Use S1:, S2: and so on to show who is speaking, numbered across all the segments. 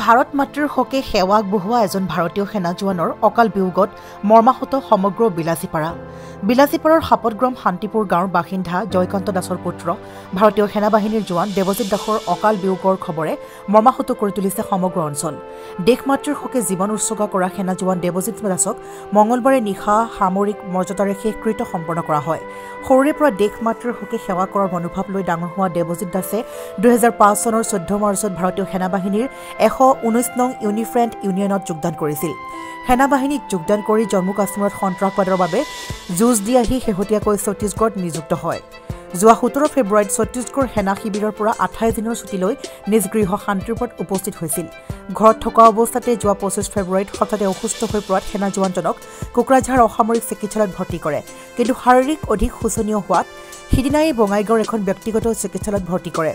S1: ভাৰত মাতৃৰ হকে সেৱা আগবঢ়োৱা এজন ভাৰতীয় সেনা জোৱানৰ অকাল বিয়োগত মৰ্মাহত সমগ্ৰ বিলাসীপাৰাৰ সাপতগ্ৰাম শান্তিপুৰ গাঁৱৰ বাসিন্দা জয়কান্ত দাসৰ পুত্ৰ ভাৰতীয় সেনাবাহিনীৰ জোৱান দেৱজিৎ দাসৰ অকাল বিয়োগৰ খবৰে মৰ্মাহত কৰি তুলিছে সমগ্ৰ অঞ্চল। দেশ মাতৃৰ হকে জীৱন উৎসৰ্গা কৰা সেনা জোৱান দেৱজিৎ দাসক মঙলবাৰে নিশা সামৰিক মৰ্যাদাৰে শেষকৃত্য সম্পন্ন কৰা হয়। সৰুৰে পৰা দেশ মাতৃৰ হকে সেৱা কৰাৰ মনোভাৱ লৈ ডাঙৰ হোৱা দেৱজিৎ দাসে 2005 চনৰ 14 মাৰ্চত ভাৰতীয় সেনাবাহিনীৰ 119 নং ইউনিফ্ৰেণ্ট ইউনিয়নত যোগদান কৰিছিল। সেনাবাহিনীত যোগদান কৰি জম্মু কাশ্মীৰত সন্ত্ৰাসবাদৰ বাবে যুঁজ দি আহি শেহতীয়াকৈ ছত্তীশগড়ত নিযুক্ত হয়। যোৱা 17 ফেব্ৰুৱাৰীত ছত্তীশগড় সেনা শিবিৰৰ পৰা 28 দিনৰ ছুটী লৈ নিজ গৃহ শান্তিপুৰত উপস্থিত হৈছিল। ঘৰত থকা অৱস্থাতে যোৱা 25 ফেব্ৰুৱাৰীত হঠাতে অসুস্থ হৈ পৰাত সেনা জোৱানজনক কোকৰাঝাৰ অসামৰিক চিকিৎসালয়ত ভৰ্তি কৰে। কিন্তু শাৰীৰিক অধিক শোচনীয় হোৱাত সিদিনাই বঙাইগাঁৱৰ এখন ব্যক্তিগত চিকিৎসালয়ত ভৰ্তি কৰে।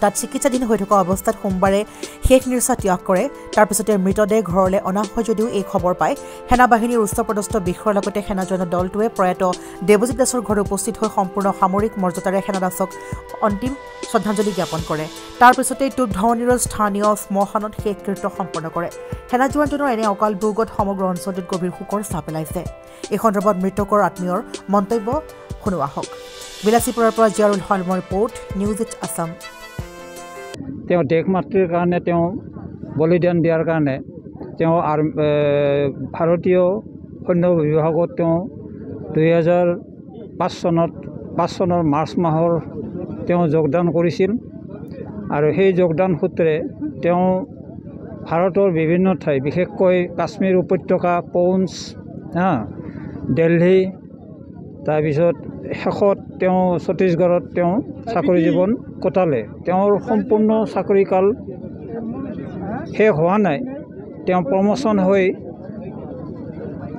S1: তাত চিকিৎসাধীন হৈ থকা অৱস্থাত সোমবাৰে শেষ নিৰ্বাহ ত্যাগ কৰে। তাৰ পিছতে মৃতদেহ ঘৰলৈ অনা হয় যদিও এই খবৰ পাই সেনাবাহিনীৰ উচ্চপদস্থ বিষয়াৰ লগতে সেনা জোৱানৰ দলটোৱে প্ৰয়াত দেৱজিৎ দাসৰ ঘৰত উপস্থিত হৈ সম্পূৰ্ণ সামৰিক মৰ্যাদাৰে সেনা দাসক অন্তিম শ্ৰদ্ধাঞ্জলি জ্ঞাপন কৰে। তাৰ পিছতে টুপধাৱনীৰ স্থানীয় শ্মশানত শেষকৃত্য সম্পন্ন কৰে। সেনা জোৱানজনৰ এনে অকাল বিয়োগত সমগ্ৰ অঞ্চলটোত গভীৰ শোকৰ ছাঁ পেলাইছে। এই সন্দৰ্ভত মৃতকৰ আত্মীয়ৰ মন্তব্য শুনোৱা হওক। বিলাসীপুৰৰ পৰা জিয়াৰুল হলমৰ ৰিপৰ্ট, নিউজ ইট আছাম।
S2: তেওঁ দেশ মাতৃৰ কাৰণে তেওঁ বলিদান দিয়াৰ কাৰণে তেওঁ ভাৰতীয় সৈন্য বিভাগত তেওঁ 2005 চনৰ মাৰ্চ মাহৰ তেওঁ যোগদান কৰিছিল। আৰু সেই যোগদান সূত্ৰে তেওঁ ভাৰতৰ বিভিন্ন ঠাই বিশেষকৈ কাশ্মীৰ উপত্যকা, পৌঞ্চ, দিল্লী, তাৰপিছত শেষত তেওঁ ছত্তীশগড়ত তেওঁ চাকৰি জীৱন কটালে। তেওঁৰ সম্পূৰ্ণ চাকৰিকাল শেষ হোৱা নাই। তেওঁ প্ৰমোশ্যন হৈ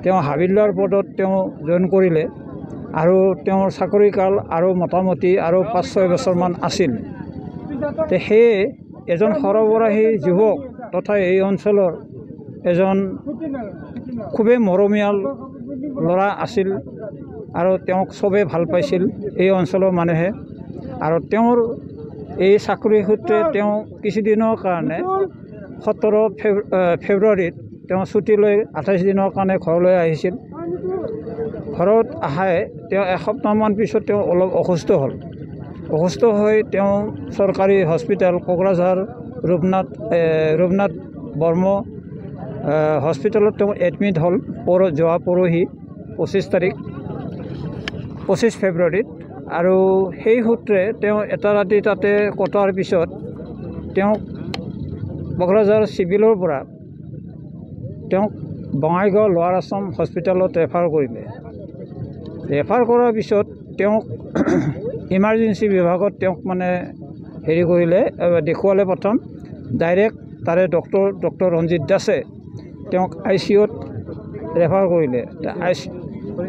S2: তেওঁ হাবিলদাৰ পদত তেওঁ জইন কৰিলে আৰু তেওঁৰ চাকৰিকাল আৰু মোটামুটি আৰু 5-6 বছৰমান আছিল। সেয়ে এজন সৰবৰাহী যুৱক তথা এই অঞ্চলৰ এজন খুবেই মৰমীয়াল ল'ৰা আছিল আৰু তেওঁক চবেই ভাল পাইছিল এই অঞ্চলৰ মানুহে। আৰু তেওঁৰ এই চাকৰি সূত্ৰে তেওঁ কিছুদিনৰ কাৰণে 17 ফেব্ৰুৱাৰীত তেওঁ ছুটী লৈ 28 দিনৰ কাৰণে ঘৰলৈ আহিছিল। ঘৰত আহাই তেওঁ এসপ্তাহমান পিছত তেওঁ অলপ অসুস্থ হ'ল। অসুস্থ হৈ তেওঁ চৰকাৰী হস্পিটেল কোকৰাঝাৰ ৰূপনাথ বৰ্ম হস্পিটেলত তেওঁ এডমিট হ'ল যোৱা পৰহি 25 ফেব্ৰুৱাৰীত। আৰু সেই সূত্ৰে তেওঁ এটা ৰাতি তাতে কটোৱাৰ পিছত তেওঁক কোকৰাঝাৰ চিভিলৰ পৰা তেওঁক বঙাইগাঁও লোৱাৰ আছাম হস্পিটেলত ৰেফাৰ কৰিলে। ৰেফাৰ কৰাৰ পিছত তেওঁক ইমাৰ্জেঞ্চি বিভাগত তেওঁক মানে কৰিলে, দেখুৱালে। প্ৰথম ডাইৰেক্ট তাৰে ডক্টৰ ৰঞ্জিত দাসে তেওঁক ICUত ৰেফাৰ কৰিলে।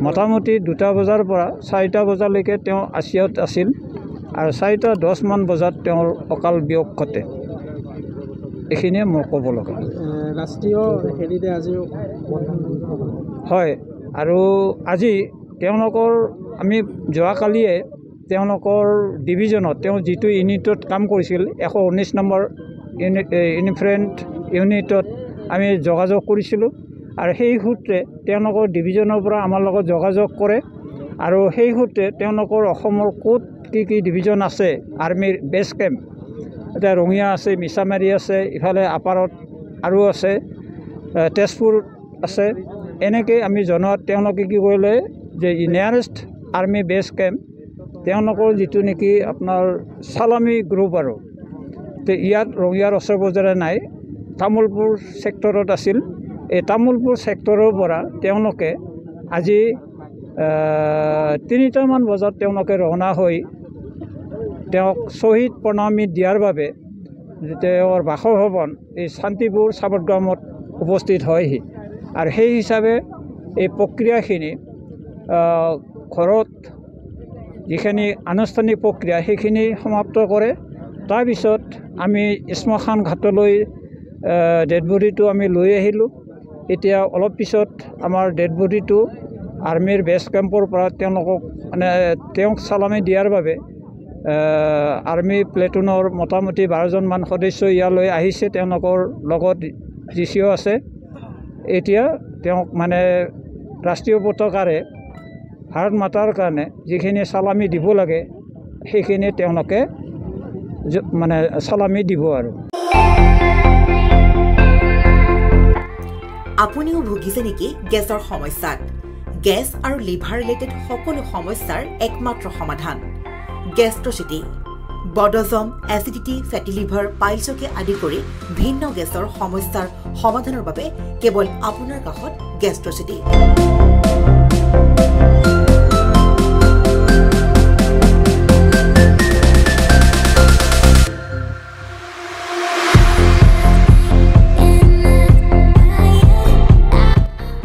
S2: মোটামুটি 2টা বজাৰ পৰা 4টা বজালৈকে তেওঁ ICUত আছিল আৰু 4:10 মান বজাত তেওঁৰ অকাল বিয়োগ ঘটে। এইখিনিয়ে মই ক'ব লগা।
S3: ৰাষ্ট্ৰীয় হেৰিতে আজি
S2: হয়, আৰু আজি তেওঁলোকৰ আমি যোৱাকালিয়ে তেওঁলোকৰ ডিভিজনত তেওঁ যিটো ইউনিটত কাম কৰিছিল 119 নম্বৰ ইউনিফ্ৰেণ্ট ইউনিটত আমি যোগাযোগ কৰিছিলোঁ। আৰু সেই সূত্ৰে তেওঁলোকৰ ডিভিজনৰ পৰা আমাৰ লগত যোগাযোগ কৰে আৰু সেই সূত্ৰে তেওঁলোকৰ অসমৰ ক'ত কি ডিভিজন আছে, আৰ্মিৰ বেছ কেম্প এতিয়া ৰঙিয়া আছে, মিছামাৰী আছে, ইফালে আপাৰত আৰু আছে, তেজপুৰ আছে। এনেকৈ আমি জনোৱাত তেওঁলোকে কি কৰিলে যে নিয়াৰেষ্ট আৰ্মি বেছ কেম্প তেওঁলোকৰ যিটো নেকি আপোনাৰ চালামী গ্ৰুপ আৰু ইয়াত ৰঙিয়াৰ ওচৰে পাজৰে নাই, তামোলপুৰ ছেক্টৰত আছিল। এই তামোলপুৰ ছেক্টৰৰ পৰা তেওঁলোকে আজি 3টামান বজাত তেওঁলোকে ৰওনা হৈ তেওঁক শ্বহীদ প্ৰণামী দিয়াৰ বাবে তেওঁৰ বাসভৱন এই শান্তিপুৰ সাপতগ্ৰামত উপস্থিত হয়হি। আৰু সেই হিচাপে এই প্ৰক্ৰিয়াখিনি ঘৰত যিখিনি আনুষ্ঠানিক প্ৰক্ৰিয়া সেইখিনি সমাপ্ত কৰে। তাৰপিছত আমি শ্মশান ঘাটলৈ ডেড বডিটো আমি লৈ আহিলোঁ। এতিয়া অলপ পিছত আমাৰ ডেড বডিটো আৰ্মিৰ বেছ কেম্পৰ পৰা তেওঁলোকক মানে তেওঁক চালামী দিয়াৰ বাবে আৰ্মি প্লেটুনৰ মোটামুটি 12জনমান সদস্য ইয়ালৈ আহিছে তেওঁলোকৰ লগত জিচিও আছে এতিয়া তেওঁক মানে ৰাষ্ট্ৰীয় পতাকাৰে ভাৰত মাতাৰ কাৰণে যিখিনি সালামি দিব লাগে সেইখিনি তেওঁলোকে মানে সালামি দিব আৰু
S1: আপুনিও ভুগিছে নেকি গেছৰ সমস্যাত গেছ আৰু লিভাৰ ৰিলেটেড সকলো সমস্যাৰ একমাত্ৰ সমাধান গেষ্ট্ৰচিটি বডজম এচিডিটি ফেটি লিভাৰ পাইলছকে আদি কৰি ভিন্ন গেছৰ সমস্যাৰ সমাধানৰ বাবে কেৱল আপোনাৰ কাষত গেষ্ট্ৰচিটি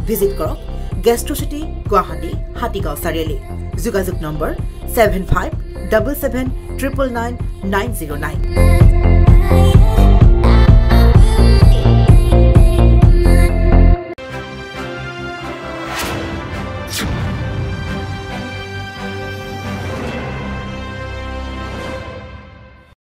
S1: ভিজিট কৰক গেষ্ট্ৰচিটি গুৱাহাটী হাতীগাঁও চাৰিআলি যোগাযোগ নম্বৰ 7577999909